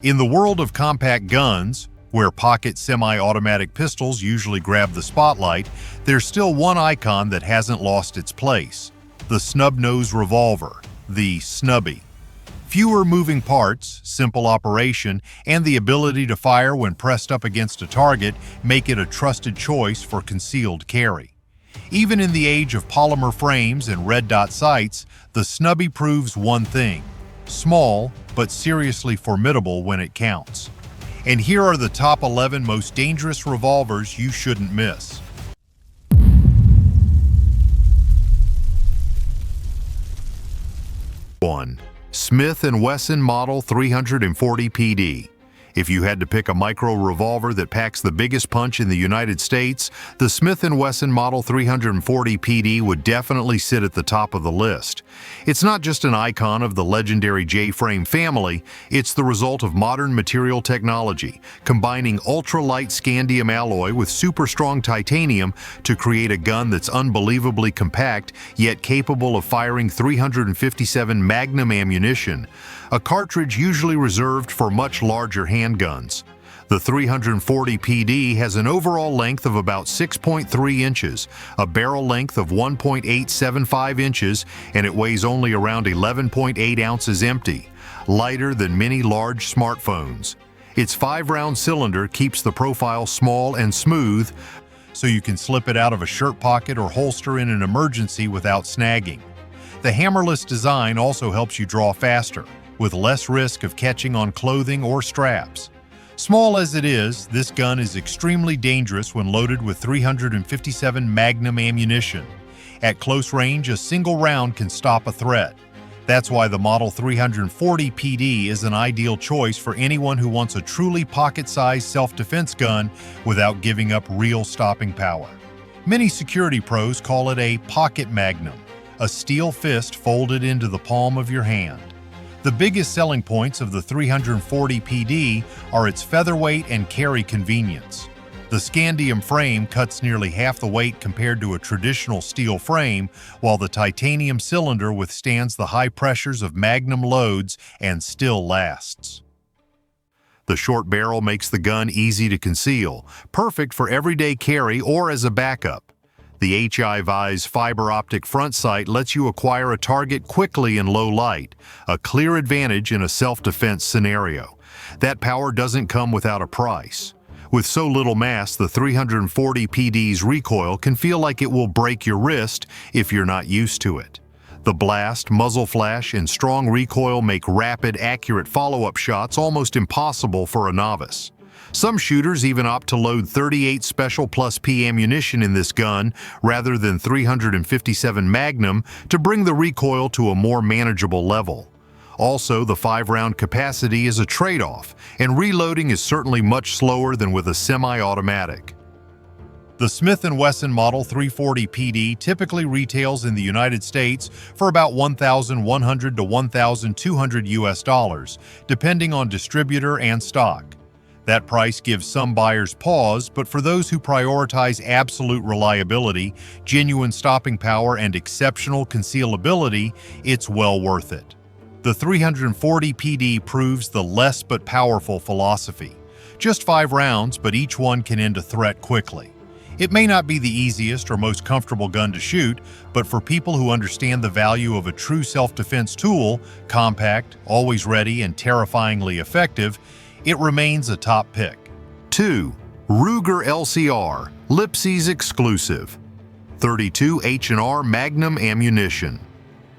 In the world of compact guns, where pocket semi-automatic pistols usually grab the spotlight, there's still one icon that hasn't lost its place: the snub-nose revolver, the snubby. Fewer moving parts, simple operation, and the ability to fire when pressed up against a target make it a trusted choice for concealed carry. Even in the age of polymer frames and red dot sights, the snubby proves one thing: small, but seriously formidable when it counts. And here are the top 11 most dangerous revolvers you shouldn't miss. 1. Smith & Wesson Model 340 PD. If you had to pick a micro-revolver that packs the biggest punch in the United States, the Smith & Wesson Model 340 PD would definitely sit at the top of the list. It's not just an icon of the legendary J-frame family, it's the result of modern material technology, combining ultra-light scandium alloy with super-strong titanium to create a gun that's unbelievably compact, yet capable of firing 357 Magnum ammunition, a cartridge usually reserved for much larger handguns. The 340 PD has an overall length of about 6.3 inches, a barrel length of 1.875 inches, and it weighs only around 11.8 ounces empty, lighter than many large smartphones. Its 5-round cylinder keeps the profile small and smooth, so you can slip it out of a shirt pocket or holster in an emergency without snagging. The hammerless design also helps you draw faster, with less risk of catching on clothing or straps. Small as it is, this gun is extremely dangerous when loaded with 357 Magnum ammunition. At close range, a single round can stop a threat. That's why the Model 340 PD is an ideal choice for anyone who wants a truly pocket-sized self-defense gun without giving up real stopping power. Many security pros call it a pocket Magnum, a steel fist folded into the palm of your hand. The biggest selling points of the 340 PD are its featherweight and carry convenience. The scandium frame cuts nearly half the weight compared to a traditional steel frame, while the titanium cylinder withstands the high pressures of Magnum loads and still lasts. The short barrel makes the gun easy to conceal, perfect for everyday carry or as a backup. The HI-Vise fiber optic front sight lets you acquire a target quickly in low light, a clear advantage in a self-defense scenario. That power doesn't come without a price. With so little mass, the 340 PD's recoil can feel like it will break your wrist if you're not used to it. The blast, muzzle flash, and strong recoil make rapid, accurate follow-up shots almost impossible for a novice. Some shooters even opt to load 38 Special Plus P ammunition in this gun rather than 357 Magnum to bring the recoil to a more manageable level. Also, the 5-round capacity is a trade-off, and reloading is certainly much slower than with a semi-automatic. The Smith & Wesson Model 340 PD typically retails in the United States for about $1,100 to $1,200 US, depending on distributor and stock. That price gives some buyers pause, but for those who prioritize absolute reliability, genuine stopping power, and exceptional concealability, it's well worth it. The 340 PD proves the less but powerful philosophy. Just 5 rounds, but each one can end a threat quickly. It may not be the easiest or most comfortable gun to shoot, but for people who understand the value of a true self-defense tool, compact, always ready, and terrifyingly effective, it remains a top pick. 2. Ruger LCR, Lipsey's exclusive. 32 H&R Magnum ammunition.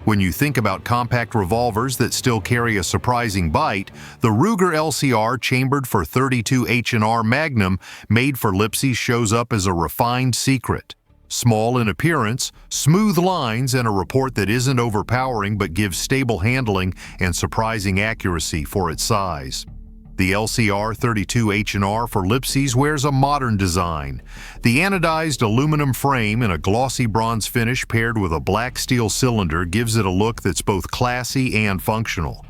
When you think about compact revolvers that still carry a surprising bite, the Ruger LCR chambered for 32 H&R Magnum made for Lipsey shows up as a refined secret. Small in appearance, smooth lines, and a report that isn't overpowering but gives stable handling and surprising accuracy for its size. The LCR 32 H&R for Lipsey's wears a modern design. The anodized aluminum frame in a glossy bronze finish paired with a black steel cylinder gives it a look that's both classy and functional.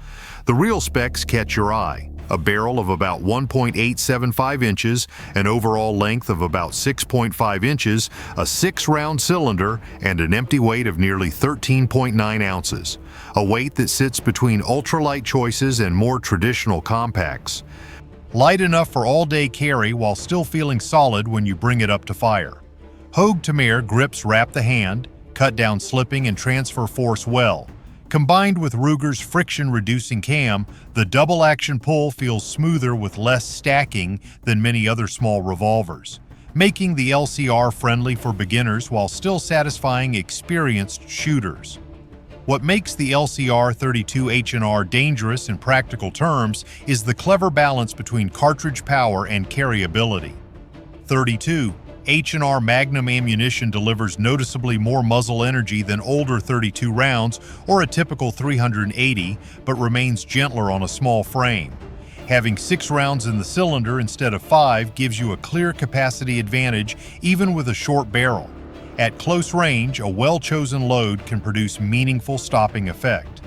The real specs catch your eye. a barrel of about 1.875 inches, an overall length of about 6.5 inches, a 6-round cylinder, and an empty weight of nearly 13.9 ounces, a weight that sits between ultralight choices and more traditional compacts. Light enough for all-day carry while still feeling solid when you bring it up to fire. Hogue to Mare grips wrap the hand, cut down slipping and transfer force well. Combined with Ruger's friction-reducing cam, the double-action pull feels smoother with less stacking than many other small revolvers, making the LCR friendly for beginners while still satisfying experienced shooters. What makes the LCR 32 H&R dangerous in practical terms is the clever balance between cartridge power and carryability. 32 H&R Magnum ammunition delivers noticeably more muzzle energy than older 32 rounds or a typical 380, but remains gentler on a small frame. Having 6 rounds in the cylinder instead of 5 gives you a clear capacity advantage even with a short barrel. At close range, a well-chosen load can produce meaningful stopping effect.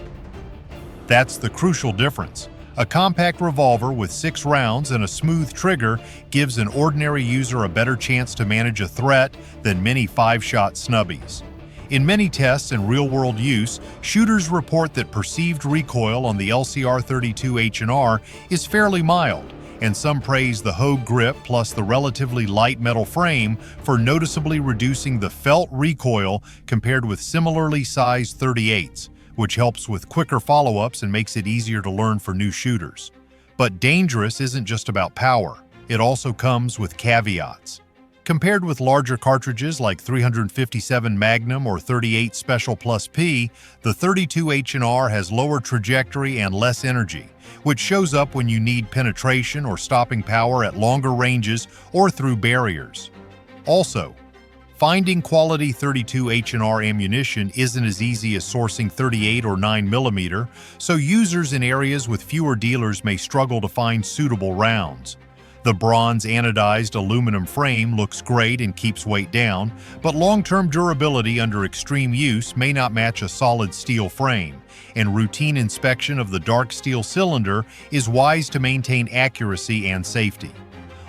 That's the crucial difference. A compact revolver with 6 rounds and a smooth trigger gives an ordinary user a better chance to manage a threat than many 5-shot snubbies. In many tests and real-world use, shooters report that perceived recoil on the LCR 32 H&R is fairly mild, and some praise the Hogue grip plus the relatively light metal frame for noticeably reducing the felt recoil compared with similarly sized 38s. Which helps with quicker follow-ups and makes it easier to learn for new shooters. But dangerous isn't just about power, it also comes with caveats. Compared with larger cartridges like 357 Magnum or 38 Special Plus P, the 32 H&R has lower trajectory and less energy, which shows up when you need penetration or stopping power at longer ranges or through barriers. Also, finding quality 32 H&R ammunition isn't as easy as sourcing 38 or 9mm, so users in areas with fewer dealers may struggle to find suitable rounds. The bronze anodized aluminum frame looks great and keeps weight down, but long-term durability under extreme use may not match a solid steel frame, and routine inspection of the dark steel cylinder is wise to maintain accuracy and safety.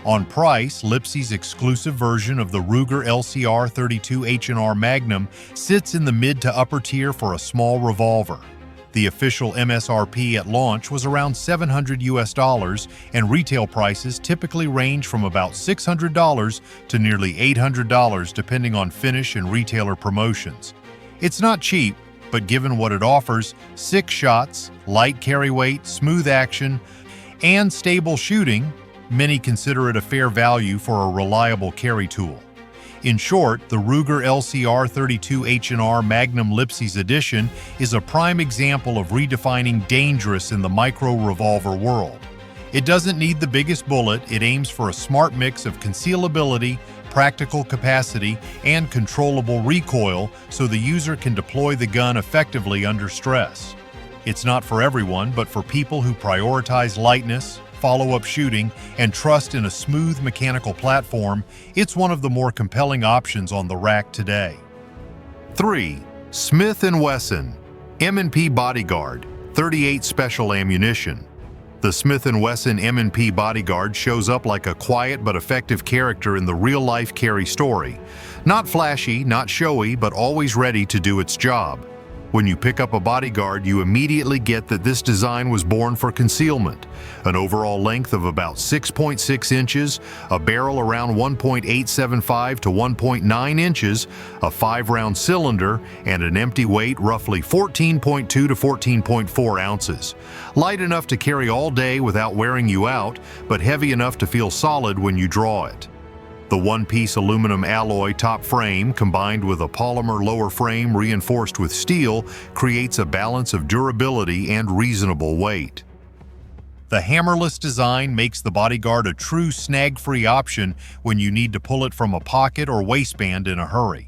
On price, Lipsey's exclusive version of the Ruger LCR 32 H&R Magnum sits in the mid to upper tier for a small revolver. The official MSRP at launch was around $700 and retail prices typically range from about $600 to nearly $800 depending on finish and retailer promotions. It's not cheap, but given what it offers, 6 shots, light carry weight, smooth action, and stable shooting, many consider it a fair value for a reliable carry tool. In short, the Ruger LCR 32 H&R Magnum Lipsey's edition is a prime example of redefining dangerous in the micro-revolver world. It doesn't need the biggest bullet, it aims for a smart mix of concealability, practical capacity, and controllable recoil so the user can deploy the gun effectively under stress. It's not for everyone, but for people who prioritize lightness, follow-up shooting, and trust in a smooth mechanical platform, it's one of the more compelling options on the rack today. 3. Smith & Wesson M&P Bodyguard 38 Special Ammunition. The Smith & Wesson M&P Bodyguard shows up like a quiet but effective character in the real-life carry story. Not flashy, not showy, but always ready to do its job. When you pick up a Bodyguard, you immediately get that this design was born for concealment. An overall length of about 6.6 inches, a barrel around 1.875 to 1.9 inches, a 5-round cylinder, and an empty weight roughly 14.2 to 14.4 ounces. Light enough to carry all day without wearing you out, but heavy enough to feel solid when you draw it. The one-piece aluminum alloy top frame combined with a polymer lower frame reinforced with steel creates a balance of durability and reasonable weight. The hammerless design makes the Bodyguard a true snag-free option when you need to pull it from a pocket or waistband in a hurry.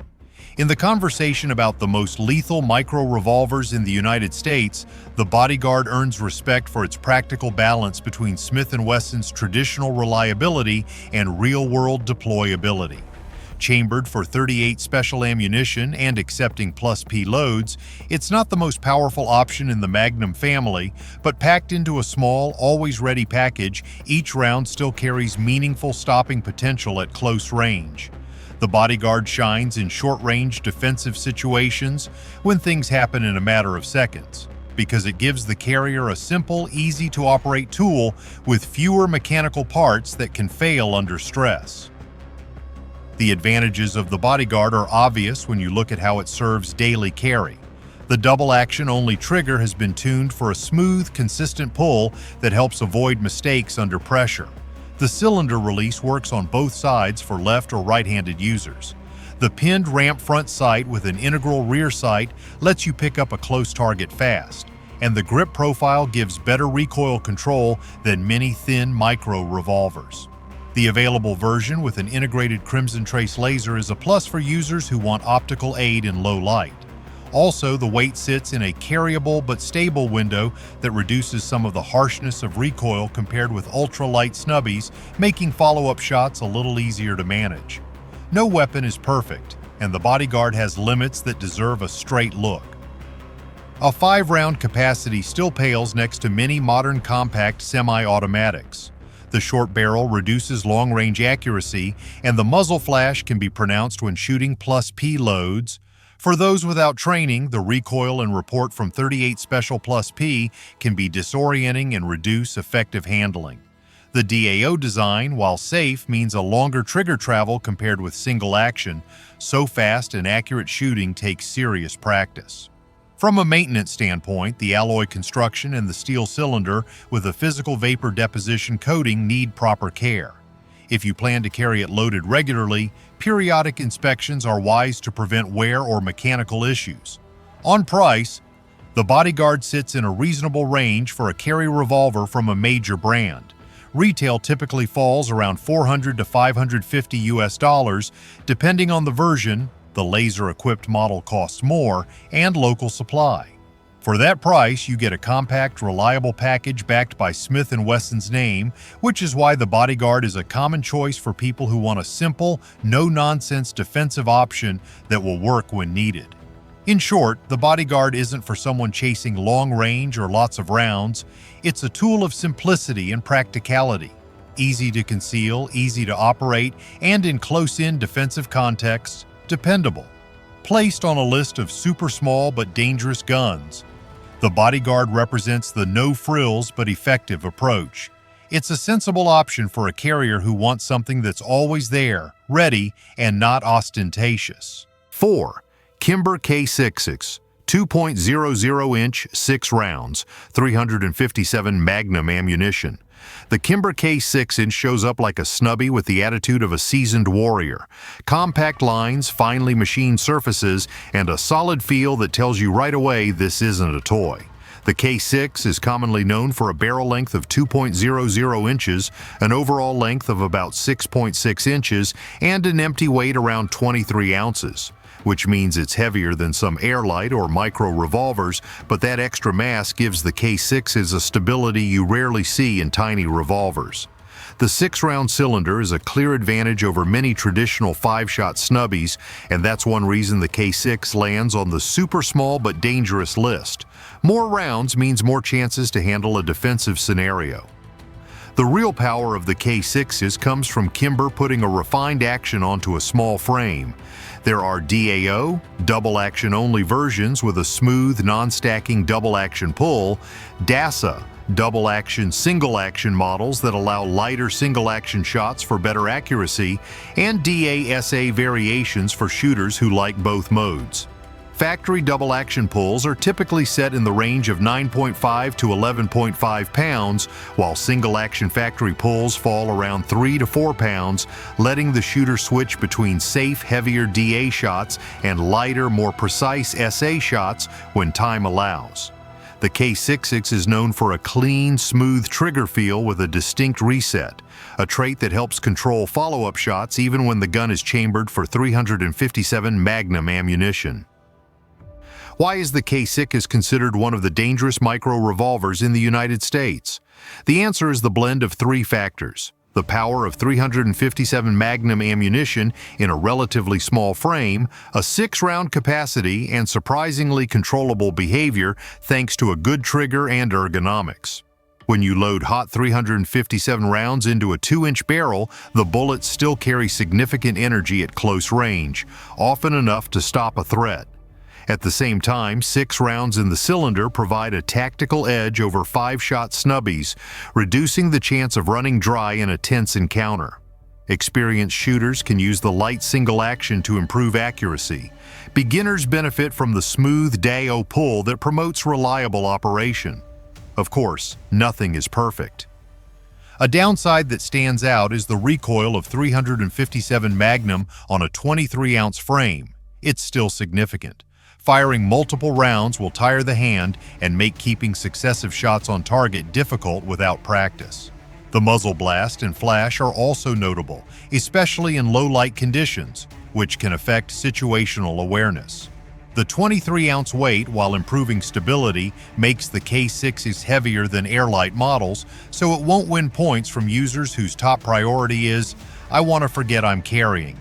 In the conversation about the most lethal micro-revolvers in the United States, the Bodyguard earns respect for its practical balance between Smith & Wesson's traditional reliability and real-world deployability. Chambered for 38 special ammunition and accepting +P loads, it's not the most powerful option in the Magnum family, but packed into a small, always-ready package, each round still carries meaningful stopping potential at close range. The Bodyguard shines in short-range defensive situations when things happen in a matter of seconds, because it gives the carrier a simple, easy-to-operate tool with fewer mechanical parts that can fail under stress. The advantages of the Bodyguard are obvious when you look at how it serves daily carry. The double-action-only trigger has been tuned for a smooth, consistent pull that helps avoid mistakes under pressure. The cylinder release works on both sides for left or right-handed users. The pinned ramp front sight with an integral rear sight lets you pick up a close target fast, and the grip profile gives better recoil control than many thin micro-revolvers. The available version with an integrated Crimson Trace laser is a plus for users who want optical aid in low light. Also, the weight sits in a carryable but stable window that reduces some of the harshness of recoil compared with ultra-light snubbies, making follow-up shots a little easier to manage. No weapon is perfect, and the Bodyguard has limits that deserve a straight look. A 5-round capacity still pales next to many modern compact semi-automatics. The short barrel reduces long-range accuracy, and the muzzle flash can be pronounced when shooting +P loads. For those without training, the recoil and report from 38 special +P can be disorienting and reduce effective handling. The DAO design, while safe, means a longer trigger travel compared with single action, so fast and accurate shooting takes serious practice. From a maintenance standpoint, the alloy construction and the steel cylinder with a physical vapor deposition coating need proper care. If you plan to carry it loaded regularly, periodic inspections are wise to prevent wear or mechanical issues. On price, the Bodyguard sits in a reasonable range for a carry revolver from a major brand. Retail typically falls around $400 to $550 depending on the version. The laser-equipped model costs more, and local supply. For that price, you get a compact, reliable package backed by Smith & Wesson's name, which is why the Bodyguard is a common choice for people who want a simple, no-nonsense defensive option that will work when needed. In short, the Bodyguard isn't for someone chasing long range or lots of rounds. It's a tool of simplicity and practicality. Easy to conceal, easy to operate, and in close-in defensive contexts, dependable. Placed on a list of super small but dangerous guns, the Bodyguard represents the no-frills but effective approach. It's a sensible option for a carrier who wants something that's always there, ready, and not ostentatious. 4. Kimber K6s, 2.00-inch 6 rounds, 357 Magnum ammunition. The Kimber K6 shows up like a snubby with the attitude of a seasoned warrior. Compact lines, finely machined surfaces, and a solid feel that tells you right away this isn't a toy. The K6 is commonly known for a barrel length of 2.00 inches, an overall length of about 6.6 inches, and an empty weight around 23 ounces. Which means it's heavier than some airlight or micro-revolvers, but that extra mass gives the K6s a stability you rarely see in tiny revolvers. The 6-round cylinder is a clear advantage over many traditional 5-shot snubbies, and that's one reason the K6 lands on the super small but dangerous list. More rounds means more chances to handle a defensive scenario. The real power of the K6s comes from Kimber putting a refined action onto a small frame. There are DAO, double-action-only versions with a smooth, non-stacking double-action pull, DASA, double-action, single-action models that allow lighter single-action shots for better accuracy, and DASA variations for shooters who like both modes. Factory double-action pulls are typically set in the range of 9.5 to 11.5 pounds, while single-action factory pulls fall around 3 to 4 pounds, letting the shooter switch between safe, heavier DA shots and lighter, more precise SA shots when time allows. The K6 is known for a clean, smooth trigger feel with a distinct reset, a trait that helps control follow-up shots even when the gun is chambered for 357 Magnum ammunition. Why is the K6 considered one of the dangerous micro-revolvers in the United States? The answer is the blend of 3 factors. The power of 357 Magnum ammunition in a relatively small frame, a 6-round capacity, and surprisingly controllable behavior thanks to a good trigger and ergonomics. When you load hot 357 rounds into a 2-inch barrel, the bullets still carry significant energy at close range, often enough to stop a threat. At the same time, 6 rounds in the cylinder provide a tactical edge over 5-shot snubbies, reducing the chance of running dry in a tense encounter. Experienced shooters can use the light single action to improve accuracy. Beginners benefit from the smooth day-o pull that promotes reliable operation. Of course, nothing is perfect. A downside that stands out is the recoil of 357 Magnum on a 23-ounce frame. It's still significant. Firing multiple rounds will tire the hand and make keeping successive shots on target difficult without practice. The muzzle blast and flash are also notable, especially in low-light conditions, which can affect situational awareness. The 23-ounce weight, while improving stability, makes the K6s heavier than airlight models, so it won't win points from users whose top priority is, "I want to forget I'm carrying."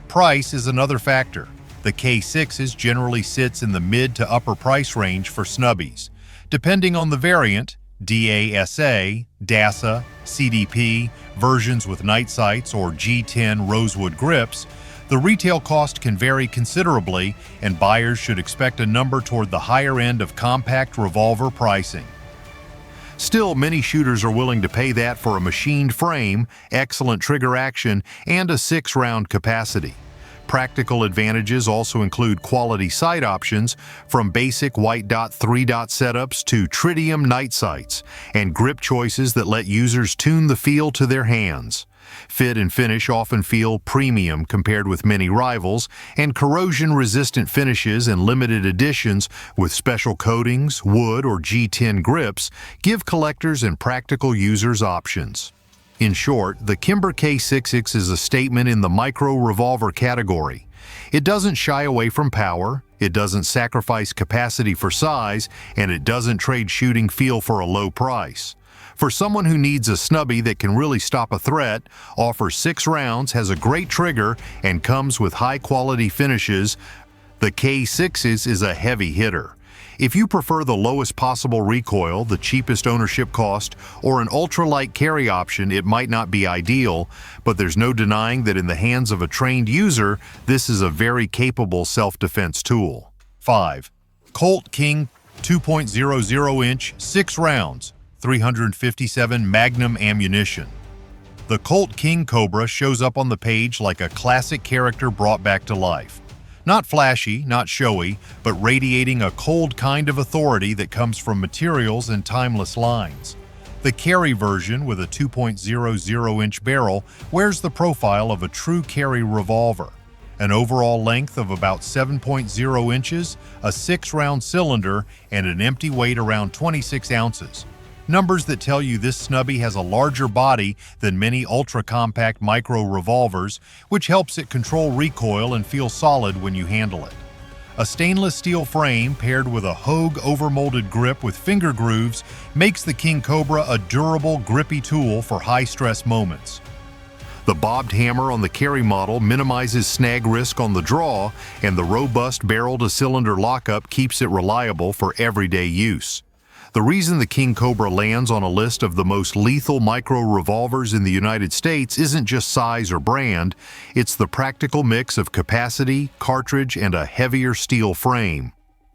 Price is another factor. The K6s generally sits in the mid to upper price range for snubbies. Depending on the variant, DASA, DASA, CDP, versions with night sights, or G10 rosewood grips, the retail cost can vary considerably, and buyers should expect a number toward the higher end of compact revolver pricing. Still, many shooters are willing to pay that for a machined frame, excellent trigger action, and a 6-round capacity. Practical advantages also include quality sight options, from basic white dot 3-dot setups to tritium night sights, and grip choices that let users tune the feel to their hands. Fit and finish often feel premium compared with many rivals, and corrosion-resistant finishes and limited editions with special coatings, wood, or G10 grips give collectors and practical users options. In short, the Kimber K6s is a statement in the micro-revolver category. It doesn't shy away from power, it doesn't sacrifice capacity for size, and it doesn't trade shooting feel for a low price. For someone who needs a snubby that can really stop a threat, offers 6 rounds, has a great trigger, and comes with high-quality finishes, the K6s is a heavy hitter. If you prefer the lowest possible recoil, the cheapest ownership cost, or an ultralight carry option, it might not be ideal, but there's no denying that in the hands of a trained user, this is a very capable self-defense tool. 5. Colt King 2.00-inch 6 rounds, 357 Magnum ammunition. The Colt King Cobra shows up on the page like a classic character brought back to life. Not flashy, not showy, but radiating a cold kind of authority that comes from materials and timeless lines. The carry version, with a 2.00-inch barrel, wears the profile of a true carry revolver. An overall length of about 7.0 inches, a 6-round cylinder, and an empty weight around 26 ounces. Numbers that tell you this snubby has a larger body than many ultra-compact micro-revolvers, which helps it control recoil and feel solid when you handle it. A stainless steel frame paired with a Hogue overmolded grip with finger grooves makes the King Cobra a durable, grippy tool for high-stress moments. The bobbed hammer on the carry model minimizes snag risk on the draw, and the robust barrel-to-cylinder lockup keeps it reliable for everyday use. The reason the King Cobra lands on a list of the most lethal micro-revolvers in the United States isn't just size or brand, it's the practical mix of capacity, cartridge, and a heavier steel frame.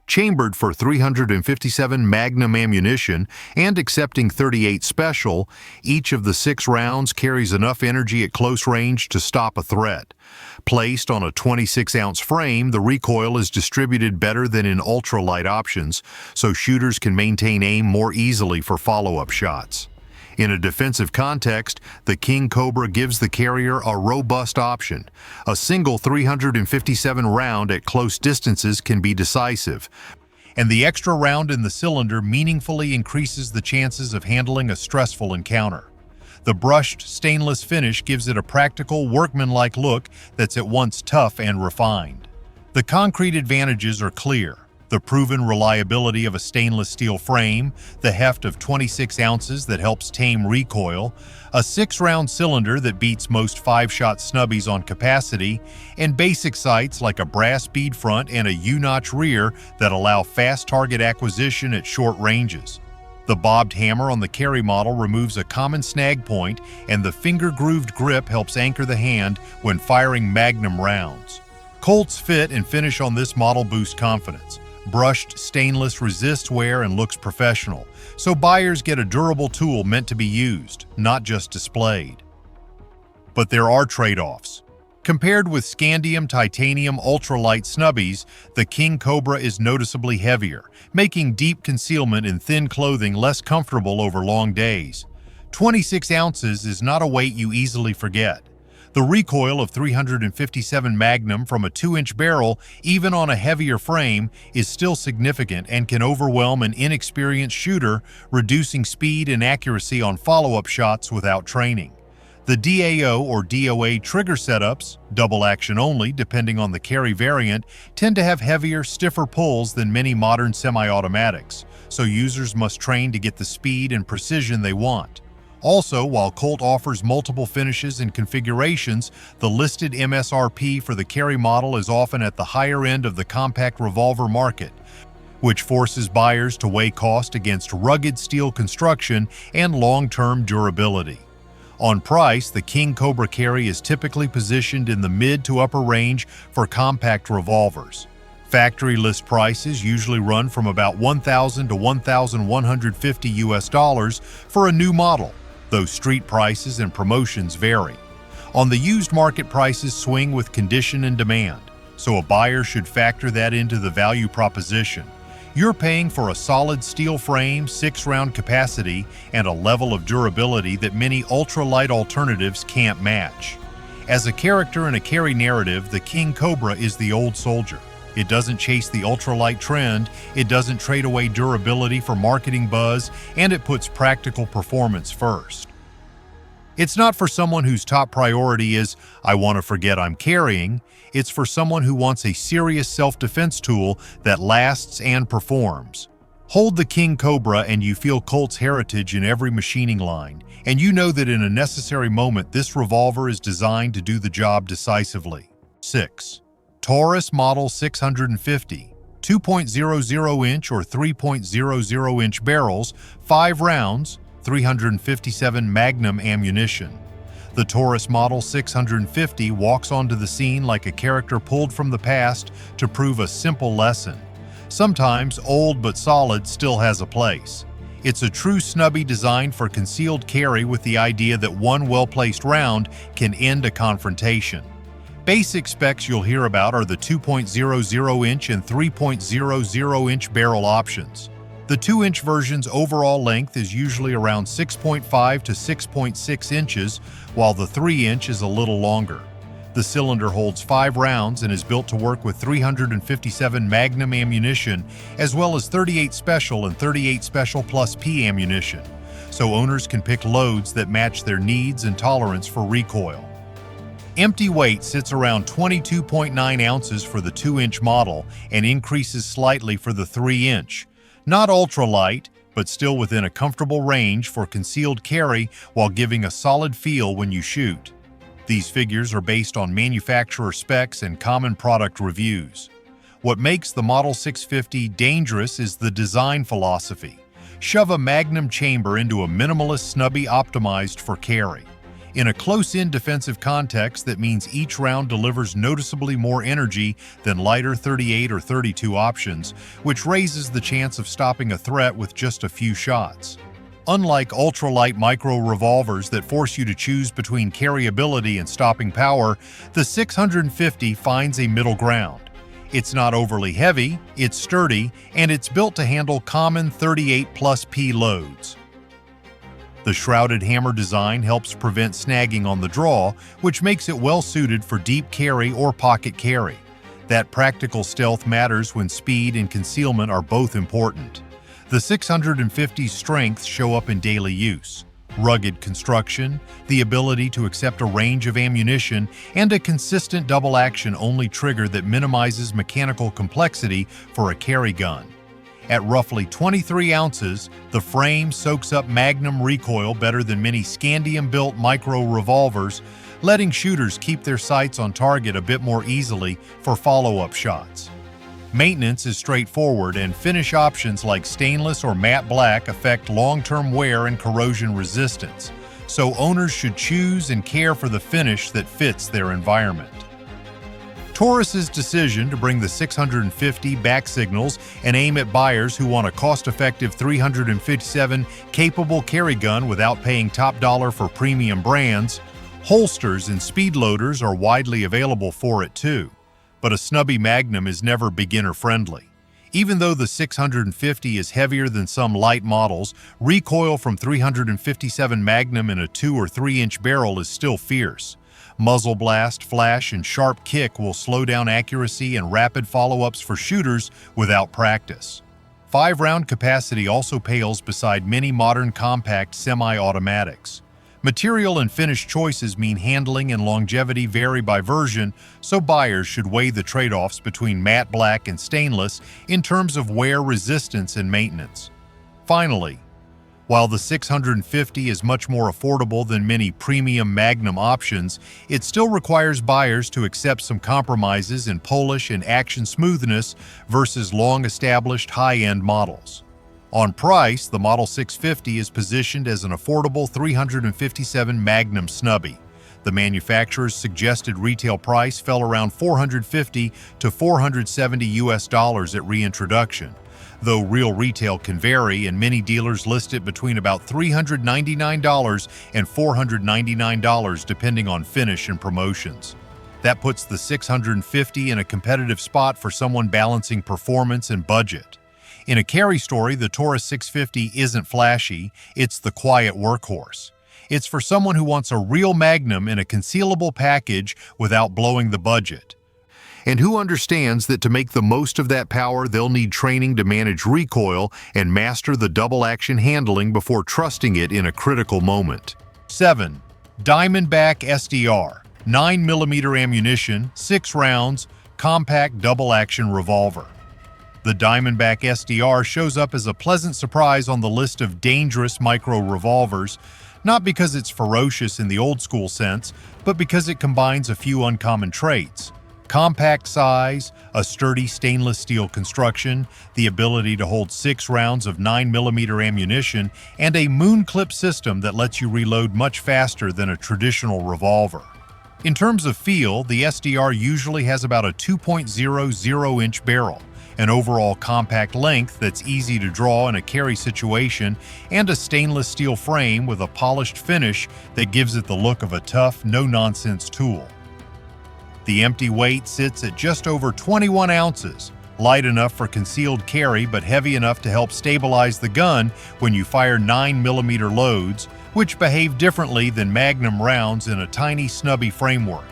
Chambered for 357 Magnum ammunition and accepting 38 Special, each of the 6 rounds carries enough energy at close range to stop a threat. Placed on a 26-ounce frame, the recoil is distributed better than in ultralight options, so shooters can maintain aim more easily for follow-up shots. In a defensive context, the King Cobra gives the carrier a robust option. A single 357 round at close distances can be decisive, and the extra round in the cylinder meaningfully increases the chances of handling a stressful encounter. The brushed stainless finish gives it a practical, workmanlike look that's at once tough and refined. The concrete advantages are clear. The proven reliability of a stainless steel frame, the heft of 26 ounces that helps tame recoil, a 6-round cylinder that beats most 5-shot snubbies on capacity, and basic sights like a brass bead front and a U-notch rear that allow fast target acquisition at short ranges. The bobbed hammer on the carry model removes a common snag point, and the finger-grooved grip helps anchor the hand when firing Magnum rounds. Colt's fit and finish on this model boost confidence. Brushed stainless resists wear and looks professional, so buyers get a durable tool meant to be used, not just displayed. But there are trade-offs. Compared with scandium titanium ultralight snubbies, the King Cobra is noticeably heavier, making deep concealment in thin clothing less comfortable over long days. 26 ounces is not a weight you easily forget. The recoil of 357 Magnum from a 2-inch barrel, even on a heavier frame, is still significant and can overwhelm an inexperienced shooter, reducing speed and accuracy on follow-up shots without training. The DAO or DOA trigger setups, double action only depending on the carry variant, tend to have heavier, stiffer pulls than many modern semi-automatics, so users must train to get the speed and precision they want. Also, while Colt offers multiple finishes and configurations, the listed MSRP for the carry model is often at the higher end of the compact revolver market, which forces buyers to weigh cost against rugged steel construction and long-term durability. On price, the King Cobra carry is typically positioned in the mid to upper range for compact revolvers. Factory list prices usually run from about $1,000 to $1,150 for a new model, though street prices and promotions vary. On the used market, prices swing with condition and demand, so a buyer should factor that into the value proposition. You're paying for a solid steel frame, 6-round capacity, and a level of durability that many ultralight alternatives can't match. As a character in a carry narrative, the King Cobra is the old soldier. It doesn't chase the ultralight trend, it doesn't trade away durability for marketing buzz, and it puts practical performance first. It's not for someone whose top priority is, "I want to forget I'm carrying." It's for someone who wants a serious self-defense tool that lasts and performs. Hold the King Cobra and you feel Colt's heritage in every machining line, and you know that in a necessary moment this revolver is designed to do the job decisively. 6. Taurus Model 650, 2.00-inch or 3.00-inch barrels, 5 rounds, 357 Magnum ammunition. The Taurus Model 650 walks onto the scene like a character pulled from the past to prove a simple lesson. Sometimes old but solid still has a place. It's a true snubby designed for concealed carry with the idea that one well-placed round can end a confrontation. Basic specs you'll hear about are the 2.00-inch and 3.00-inch barrel options. The 2-inch version's overall length is usually around 6.5 to 6.6 inches, while the 3-inch is a little longer. The cylinder holds 5 rounds and is built to work with 357 Magnum ammunition, as well as 38 Special and 38 Special Plus P ammunition, so owners can pick loads that match their needs and tolerance for recoil. Empty weight sits around 22.9 ounces for the 2-inch model and increases slightly for the 3-inch. Not ultralight, but still within a comfortable range for concealed carry while giving a solid feel when you shoot. These figures are based on manufacturer specs and common product reviews. What makes the Model 650 dangerous is the design philosophy. Shove a Magnum chamber into a minimalist snubby optimized for carry. In a close-in defensive context, that means each round delivers noticeably more energy than lighter 38 or 32 options, which raises the chance of stopping a threat with just a few shots. Unlike ultralight micro-revolvers that force you to choose between carryability and stopping power, the 650 finds a middle ground. It's not overly heavy, it's sturdy, and it's built to handle common 38 plus P loads. The shrouded hammer design helps prevent snagging on the draw, which makes it well-suited for deep carry or pocket carry. That practical stealth matters when speed and concealment are both important. The 650's strengths show up in daily use. rugged construction, the ability to accept a range of ammunition, and a consistent double-action only trigger that minimizes mechanical complexity for a carry gun. At roughly 23 ounces, the frame soaks up Magnum recoil better than many scandium-built micro-revolvers, letting shooters keep their sights on target a bit more easily for follow-up shots. Maintenance is straightforward, and finish options like stainless or matte black affect long-term wear and corrosion resistance, so owners should choose and care for the finish that fits their environment. Taurus's decision to bring the 650 back signals and aim at buyers who want a cost-effective 357 capable carry gun without paying top dollar for premium brands. Holsters and speed loaders are widely available for it too. But a snubby Magnum is never beginner-friendly. Even though the 650 is heavier than some light models, recoil from 357 Magnum in a 2 or 3 inch barrel is still fierce. Muzzle blast, flash, and sharp kick will slow down accuracy and rapid follow-ups for shooters without practice. 5-round capacity also pales beside many modern compact semi-automatics. Material and finish choices mean handling and longevity vary by version, so buyers should weigh the trade-offs between matte black and stainless in terms of wear resistance and maintenance. Finally, while the 650 is much more affordable than many premium Magnum options, it still requires buyers to accept some compromises in polish and action smoothness versus long-established high-end models. On price, the Model 650 is positioned as an affordable 357 Magnum snubby. The manufacturer's suggested retail price fell around $450 to $470 at reintroduction, though real retail can vary, and many dealers list it between about $399 and $499 depending on finish and promotions. That puts the 650 in a competitive spot for someone balancing performance and budget. In a carry story, the Taurus 650 isn't flashy, it's the quiet workhorse. It's for someone who wants a real Magnum in a concealable package without blowing the budget, and who understands that to make the most of that power, they'll need training to manage recoil and master the double-action handling before trusting it in a critical moment. 7. Diamondback SDR, 9mm ammunition, 6 rounds, compact double-action revolver. The Diamondback SDR shows up as a pleasant surprise on the list of dangerous micro-revolvers, not because it's ferocious in the old-school sense, but because it combines a few uncommon traits: compact size, a sturdy stainless steel construction, the ability to hold 6 rounds of 9mm ammunition, and a moon clip system that lets you reload much faster than a traditional revolver. In terms of feel, the SDR usually has about a 2.00-inch barrel, an overall compact length that's easy to draw in a carry situation, and a stainless steel frame with a polished finish that gives it the look of a tough, no-nonsense tool. The empty weight sits at just over 21 ounces, light enough for concealed carry but heavy enough to help stabilize the gun when you fire 9mm loads, which behave differently than Magnum rounds in a tiny, snubby framework.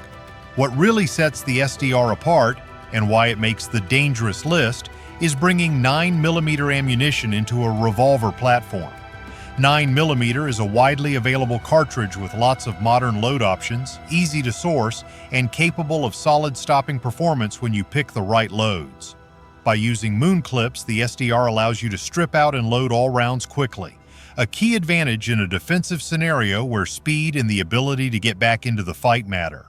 What really sets the SDR apart, and why it makes the dangerous list, is bringing 9mm ammunition into a revolver platform. 9mm is a widely available cartridge with lots of modern load options, easy to source, and capable of solid stopping performance when you pick the right loads. By using moon clips, the SDR allows you to strip out and load all rounds quickly, a key advantage in a defensive scenario where speed and the ability to get back into the fight matter.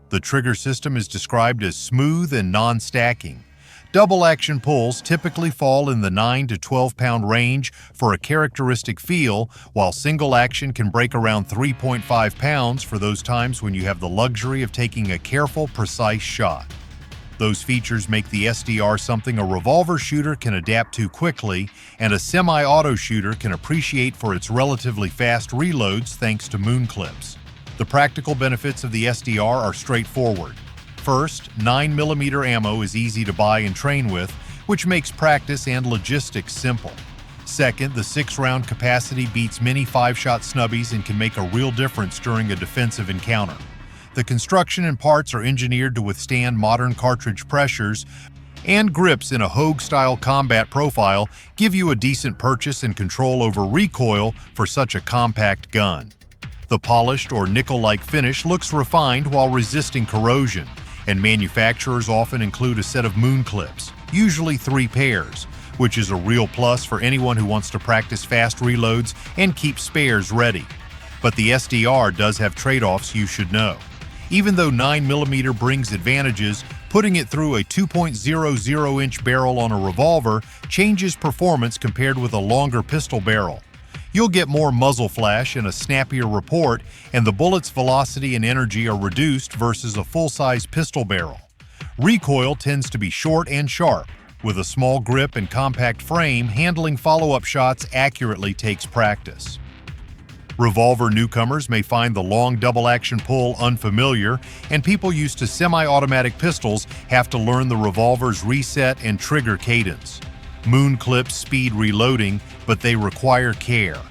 The trigger system is described as smooth and non-stacking. Double-action pulls typically fall in the 9 to 12-pound range for a characteristic feel, while single action can break around 3.5 pounds for those times when you have the luxury of taking a careful, precise shot. Those features make the SDR something a revolver shooter can adapt to quickly, and a semi-auto shooter can appreciate for its relatively fast reloads thanks to moon clips. The practical benefits of the SDR are straightforward. First, 9mm ammo is easy to buy and train with, which makes practice and logistics simple. Second, the 6-round capacity beats many 5-shot snubbies and can make a real difference during a defensive encounter. The construction and parts are engineered to withstand modern cartridge pressures, And grips in a Hogue-style combat profile give you a decent purchase and control over recoil for such a compact gun. The polished or nickel-like finish looks refined while resisting corrosion, and manufacturers often include a set of moon clips, usually 3 pairs, which is a real plus for anyone who wants to practice fast reloads and keep spares ready. But the SDR does have trade-offs you should know. Even though 9mm brings advantages, putting it through a 2.00-inch barrel on a revolver changes performance compared with a longer pistol barrel. You'll get more muzzle flash and a snappier report, and the bullet's velocity and energy are reduced versus a full-size pistol barrel. Recoil tends to be short and sharp. With a small grip and compact frame, handling follow-up shots accurately takes practice. Revolver newcomers may find the long double-action pull unfamiliar, and people used to semi-automatic pistols have to learn the revolver's reset and trigger cadence. Moon clips speed reloading, but they require care.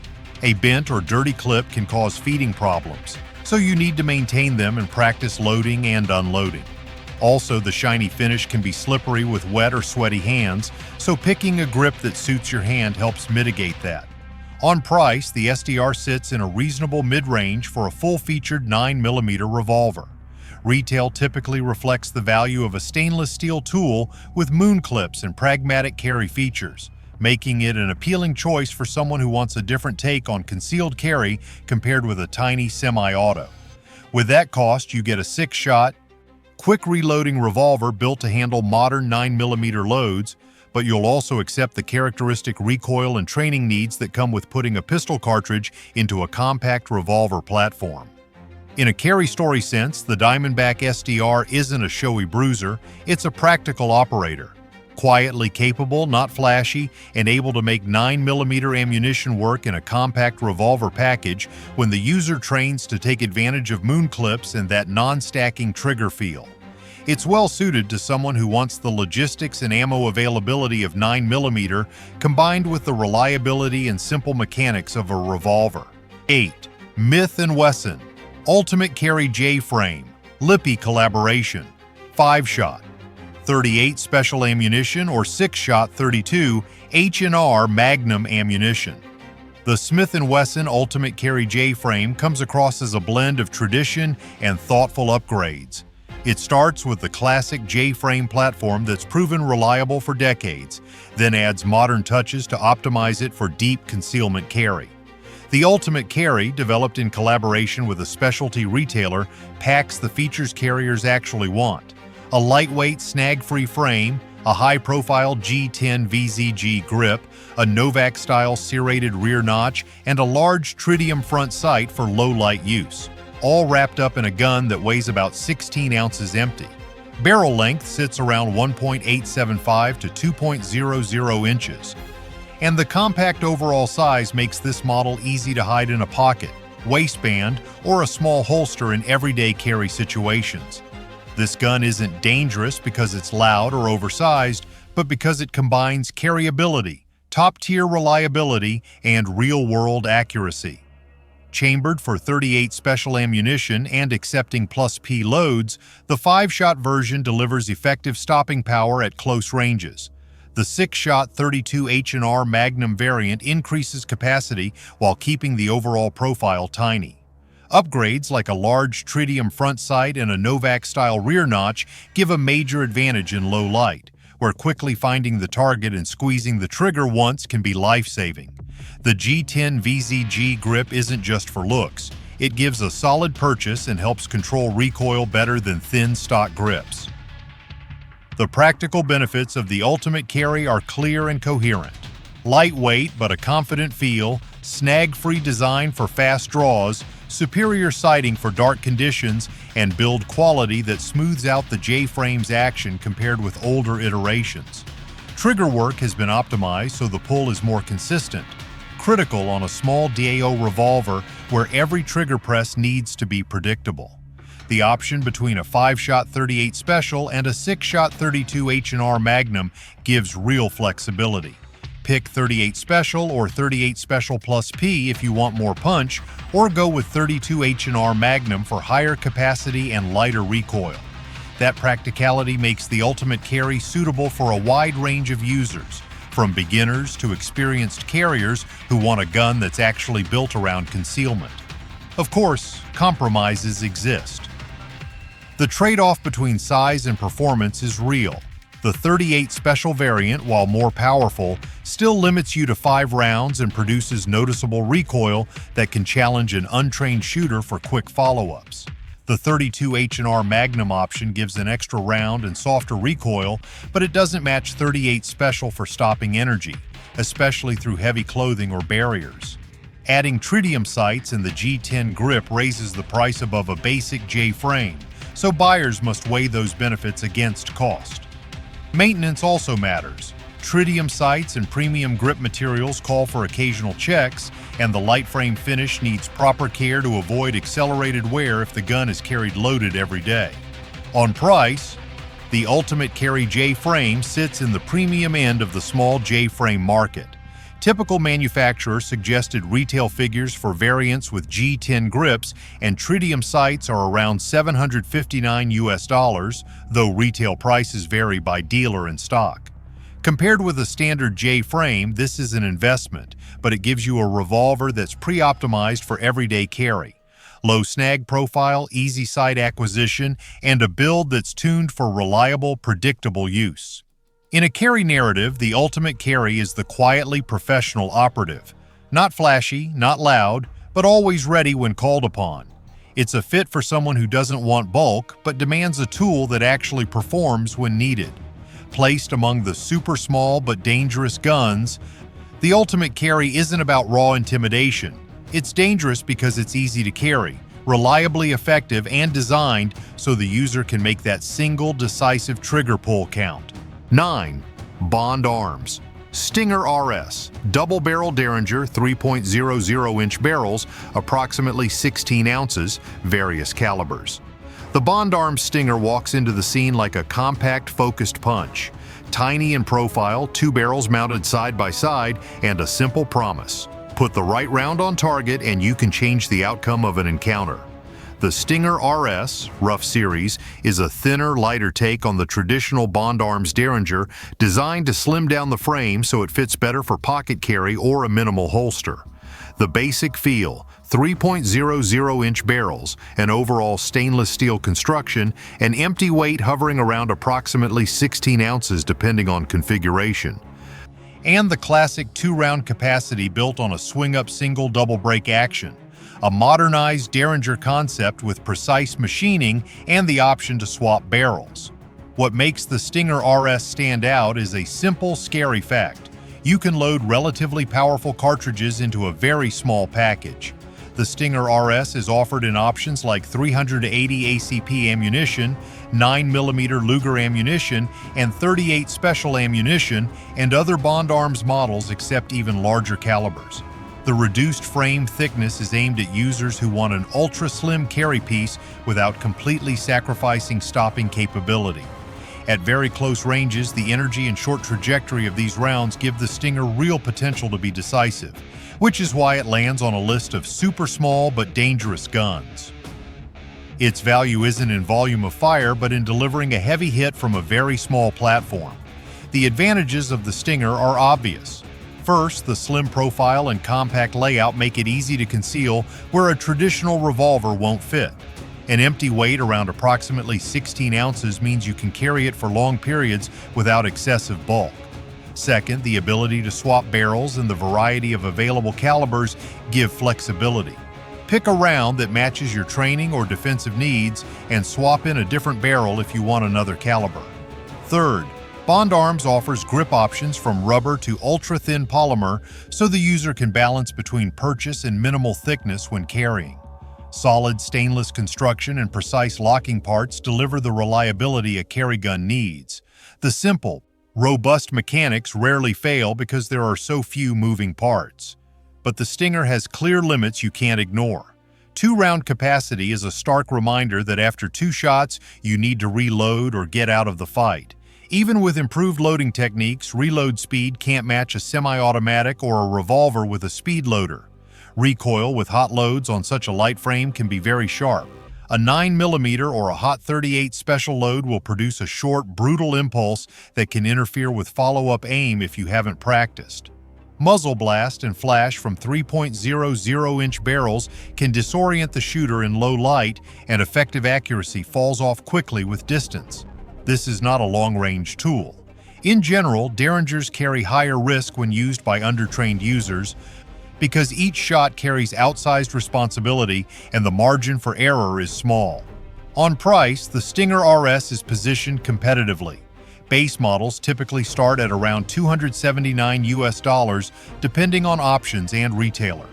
A bent or dirty clip can cause feeding problems, so you need to maintain them and practice loading and unloading. Also, the shiny finish can be slippery with wet or sweaty hands, so picking a grip that suits your hand helps mitigate that. On price, the SDR sits in a reasonable mid-range for a full-featured 9mm revolver. Retail typically reflects the value of a stainless steel tool with moon clips and pragmatic carry features, making it an appealing choice for someone who wants a different take on concealed carry compared with a tiny semi-auto. With that cost, you get a 6-shot, quick reloading revolver built to handle modern 9mm loads, but you'll also accept the characteristic recoil and training needs that come with putting a pistol cartridge into a compact revolver platform. In a carry story sense, the Diamondback SDR isn't a showy bruiser, it's a practical operator. Quietly capable, not flashy, and able to make 9mm ammunition work in a compact revolver package when the user trains to take advantage of moon clips and that non-stacking trigger feel. It's well suited to someone who wants the logistics and ammo availability of 9mm combined with the reliability and simple mechanics of a revolver. 8. Smith & Wesson Ultimate Carry J-Frame, Lipsey collaboration, 5-shot, 38 special ammunition or 6-shot 32 H&R Magnum ammunition. The Smith & Wesson Ultimate Carry J-Frame comes across as a blend of tradition and thoughtful upgrades. It starts with the classic J-frame platform that's proven reliable for decades, then adds modern touches to optimize it for deep concealment carry. The Ultimate Carry, developed in collaboration with a specialty retailer, packs the features carriers actually want. A lightweight, snag-free frame, a high-profile G10 VZG grip, a Novak-style serrated rear notch, and a large tritium front sight for low-light use, all wrapped up in a gun that weighs about 16 ounces empty. Barrel length sits around 1.875 to 2.00 inches. And the compact overall size makes this model easy to hide in a pocket, waistband, or a small holster in everyday carry situations. This gun isn't dangerous because it's loud or oversized, but because it combines carryability, top-tier reliability, and real-world accuracy. Chambered for 38 special ammunition and accepting +P loads, the 5-shot version delivers effective stopping power at close ranges. The 6-shot 32 H&R Magnum variant increases capacity while keeping the overall profile tiny. Upgrades like a large tritium front sight and a Novak-style rear notch give a major advantage in low light, where quickly finding the target and squeezing the trigger once can be life-saving. The G10 VZG grip isn't just for looks. It gives a solid purchase and helps control recoil better than thin stock grips. The practical benefits of the Ultimate Carry are clear and coherent. Lightweight but a confident feel, snag-free design for fast draws, superior sighting for dark conditions, and build quality that smooths out the J-frame's action compared with older iterations. Trigger work has been optimized so the pull is more consistent, critical on a small DAO revolver where every trigger press needs to be predictable. The option between a 5-shot 38 Special and a 6-shot 32 H&R Magnum gives real flexibility. Pick 38 Special or 38 Special +P if you want more punch, or go with 32 H&R Magnum for higher capacity and lighter recoil. That practicality makes the ultimate carry suitable for a wide range of users, from beginners to experienced carriers who want a gun that's actually built around concealment. Of course, compromises exist. The trade-off between size and performance is real. The .38 Special variant, while more powerful, still limits you to 5 rounds and produces noticeable recoil that can challenge an untrained shooter for quick follow-ups. The .32 H&R Magnum option gives an extra round and softer recoil, but it doesn't match .38 Special for stopping energy, especially through heavy clothing or barriers. Adding tritium sights and the G10 grip raises the price above a basic J frame, so buyers must weigh those benefits against cost. Maintenance also matters. Tritium sights and premium grip materials call for occasional checks, and the light frame finish needs proper care to avoid accelerated wear if the gun is carried loaded every day. On price, the Ultimate Carry J frame sits in the premium end of the small J frame market. Typical manufacturer suggested retail figures for variants with G10 grips and tritium sights are around $759, though retail prices vary by dealer and stock. Compared with a standard J frame, this is an investment, but it gives you a revolver that's pre-optimized for everyday carry. Low snag profile, easy sight acquisition, and a build that's tuned for reliable, predictable use. In a carry narrative, the Ultimate Carry is the quietly professional operative. Not flashy, not loud, but always ready when called upon. It's a fit for someone who doesn't want bulk, but demands a tool that actually performs when needed. Placed among the super small but dangerous guns, the Ultimate Carry isn't about raw intimidation. It's dangerous because it's easy to carry, reliably effective, and designed so the user can make that single decisive trigger pull count. 9. Bond Arms. Stinger RS, double-barrel Derringer 3.00-inch barrels, approximately 16 ounces, various calibers. The Bond Arms Stinger walks into the scene like a compact, focused punch. Tiny in profile, 2 barrels mounted side by side, and a simple promise. Put the right round on target and you can change the outcome of an encounter. The Stinger RS, Rough Series, is a thinner, lighter take on the traditional Bond Arms Derringer, designed to slim down the frame so it fits better for pocket carry or a minimal holster. The basic feel, 3.00-inch barrels, an overall stainless steel construction, an empty weight hovering around approximately 16 ounces depending on configuration. And the classic 2-round capacity built on a swing-up single double break action. A modernized Derringer concept with precise machining and the option to swap barrels. What makes the Stinger RS stand out is a simple, scary fact. You can load relatively powerful cartridges into a very small package. The Stinger RS is offered in options like 380 ACP ammunition, 9mm Luger ammunition, and .38 Special ammunition, and other Bond Arms models except even larger calibers. The reduced frame thickness is aimed at users who want an ultra-slim carry piece without completely sacrificing stopping capability. At very close ranges, the energy and short trajectory of these rounds give the Stinger real potential to be decisive, which is why it lands on a list of super small but dangerous guns. Its value isn't in volume of fire, but in delivering a heavy hit from a very small platform. The advantages of the Stinger are obvious. First, the slim profile and compact layout make it easy to conceal where a traditional revolver won't fit. An empty weight around approximately 16 ounces means you can carry it for long periods without excessive bulk. Second, the ability to swap barrels and the variety of available calibers give flexibility. Pick a round that matches your training or defensive needs and swap in a different barrel if you want another caliber. Third, Bond Arms offers grip options from rubber to ultra-thin polymer so the user can balance between purchase and minimal thickness when carrying. Solid stainless construction and precise locking parts deliver the reliability a carry gun needs. The simple, robust mechanics rarely fail because there are so few moving parts. But the Stinger has clear limits you can't ignore. 2-round capacity is a stark reminder that after 2 shots, you need to reload or get out of the fight. Even with improved loading techniques, reload speed can't match a semi-automatic or a revolver with a speed loader. Recoil with hot loads on such a light frame can be very sharp. A 9mm or a Hot 38 special load will produce a short, brutal impulse that can interfere with follow-up aim if you haven't practiced. Muzzle blast and flash from 3.00-inch barrels can disorient the shooter in low light, and effective accuracy falls off quickly with distance. This is not a long-range tool. In general, Derringers carry higher risk when used by undertrained users because each shot carries outsized responsibility and the margin for error is small. On price, the Stinger RS is positioned competitively. Base models typically start at around $279 depending on options and retailer.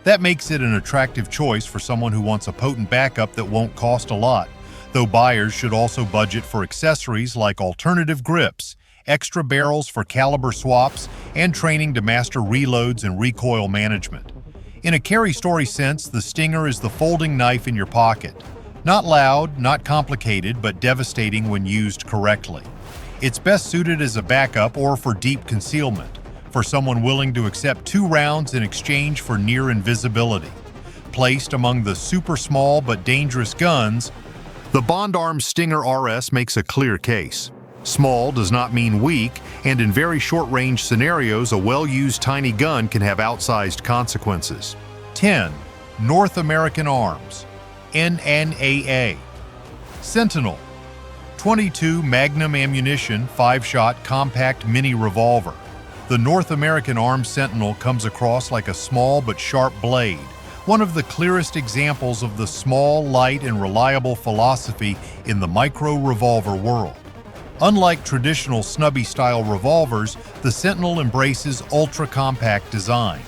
That makes it an attractive choice for someone who wants a potent backup that won't cost a lot, though buyers should also budget for accessories like alternative grips, extra barrels for caliber swaps, and training to master reloads and recoil management. In a carry story sense, the Stinger is the folding knife in your pocket. Not loud, not complicated, but devastating when used correctly. It's best suited as a backup or for deep concealment, for someone willing to accept 2 rounds in exchange for near invisibility. Placed among the super small but dangerous guns, the Bond Arms Stinger RS makes a clear case. Small does not mean weak, and in very short-range scenarios, a well-used tiny gun can have outsized consequences. 10. North American Arms, NNAA. Sentinel, 22 Magnum ammunition, 5-shot compact mini revolver. The North American Arms Sentinel comes across like a small but sharp blade, one of the clearest examples of the small, light, and reliable philosophy in the micro-revolver world. Unlike traditional snubby-style revolvers, the Sentinel embraces ultra-compact design.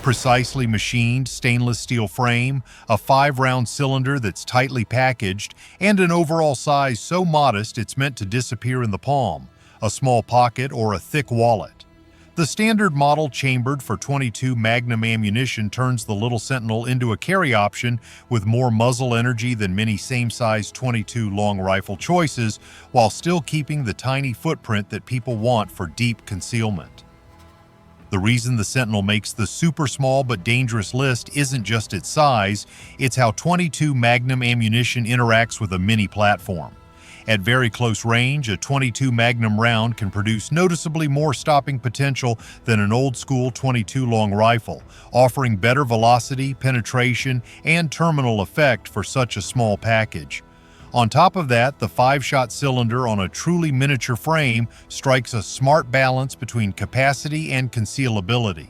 Precisely machined stainless steel frame, a 5-round cylinder that's tightly packaged, and an overall size so modest it's meant to disappear in the palm, a small pocket, or a thick wallet. The standard model chambered for 22 Magnum ammunition turns the little Sentinel into a carry option with more muzzle energy than many same-size 22 long rifle choices, while still keeping the tiny footprint that people want for deep concealment. The reason the Sentinel makes the super small but dangerous list isn't just its size, it's how 22 Magnum ammunition interacts with a mini platform. At very close range, a 22 Magnum round can produce noticeably more stopping potential than an old-school 22 long rifle, offering better velocity, penetration, and terminal effect for such a small package. On top of that, the 5-shot cylinder on a truly miniature frame strikes a smart balance between capacity and concealability.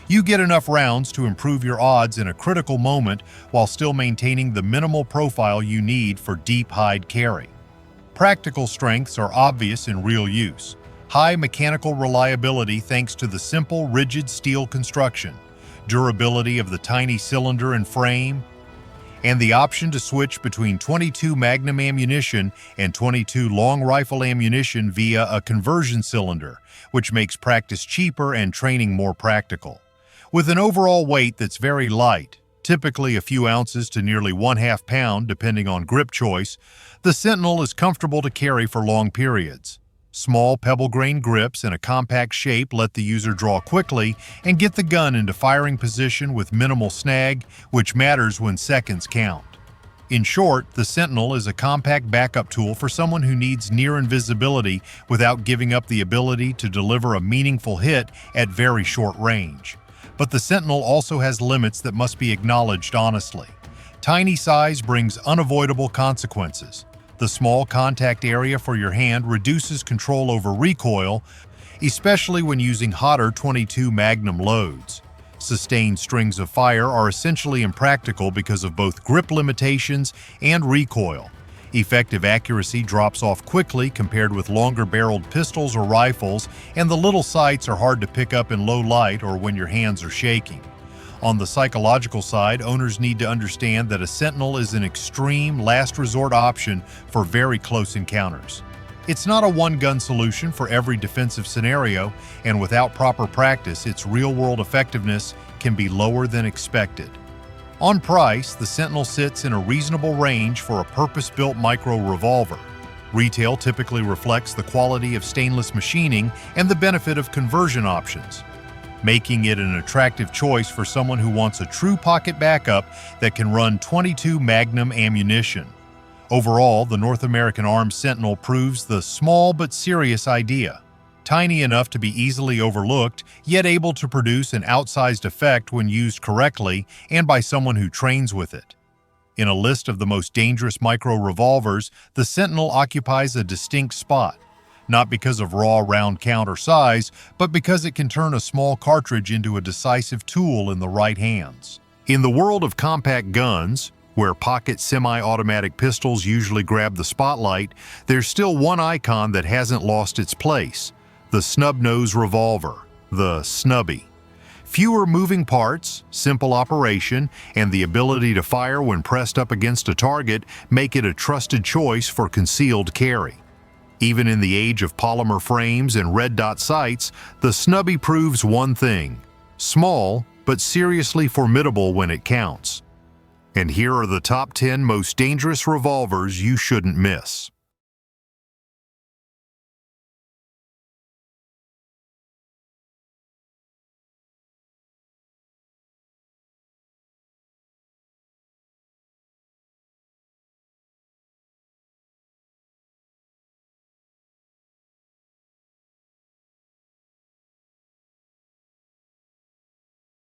You get enough rounds to improve your odds in a critical moment while still maintaining the minimal profile you need for deep hide carry. Practical strengths are obvious in real use. High mechanical reliability thanks to the simple, rigid steel construction, durability of the tiny cylinder and frame, and the option to switch between 22 Magnum ammunition and 22 long rifle ammunition via a conversion cylinder, which makes practice cheaper and training more practical. With an overall weight that's very light, typically a few ounces to nearly 1/2 pound depending on grip choice, the Sentinel is comfortable to carry for long periods. Small pebble grain grips and a compact shape let the user draw quickly and get the gun into firing position with minimal snag, which matters when seconds count. In short, the Sentinel is a compact backup tool for someone who needs near invisibility without giving up the ability to deliver a meaningful hit at very short range. But the Sentinel also has limits that must be acknowledged honestly. Tiny size brings unavoidable consequences. The small contact area for your hand reduces control over recoil, especially when using hotter 22 Magnum loads. Sustained strings of fire are essentially impractical because of both grip limitations and recoil. Effective accuracy drops off quickly compared with longer-barreled pistols or rifles, and the little sights are hard to pick up in low light or when your hands are shaking. On the psychological side, owners need to understand that a Sentinel is an extreme, last-resort option for very close encounters. It's not a one-gun solution for every defensive scenario, and without proper practice, its real-world effectiveness can be lower than expected. On price, the Sentinel sits in a reasonable range for a purpose-built micro-revolver. Retail typically reflects the quality of stainless machining and the benefit of conversion options. making it an attractive choice for someone who wants a true pocket backup that can run 22 Magnum ammunition. Overall, the North American Arms Sentinel proves the small but serious idea. Tiny enough to be easily overlooked, yet able to produce an outsized effect when used correctly and by someone who trains with it. In a list of the most dangerous micro-revolvers, the Sentinel occupies a distinct spot, not because of raw round count or size, but because it can turn a small cartridge into a decisive tool in the right hands. In the world of compact guns, where pocket semi-automatic pistols usually grab the spotlight, there's still one icon that hasn't lost its place: the snub-nose revolver, the snubby. Fewer moving parts, simple operation, and the ability to fire when pressed up against a target make it a trusted choice for concealed carry. Even in the age of polymer frames and red dot sights, the snubby proves one thing: small, but seriously formidable when it counts. And here are the top 10 most dangerous revolvers you shouldn't miss.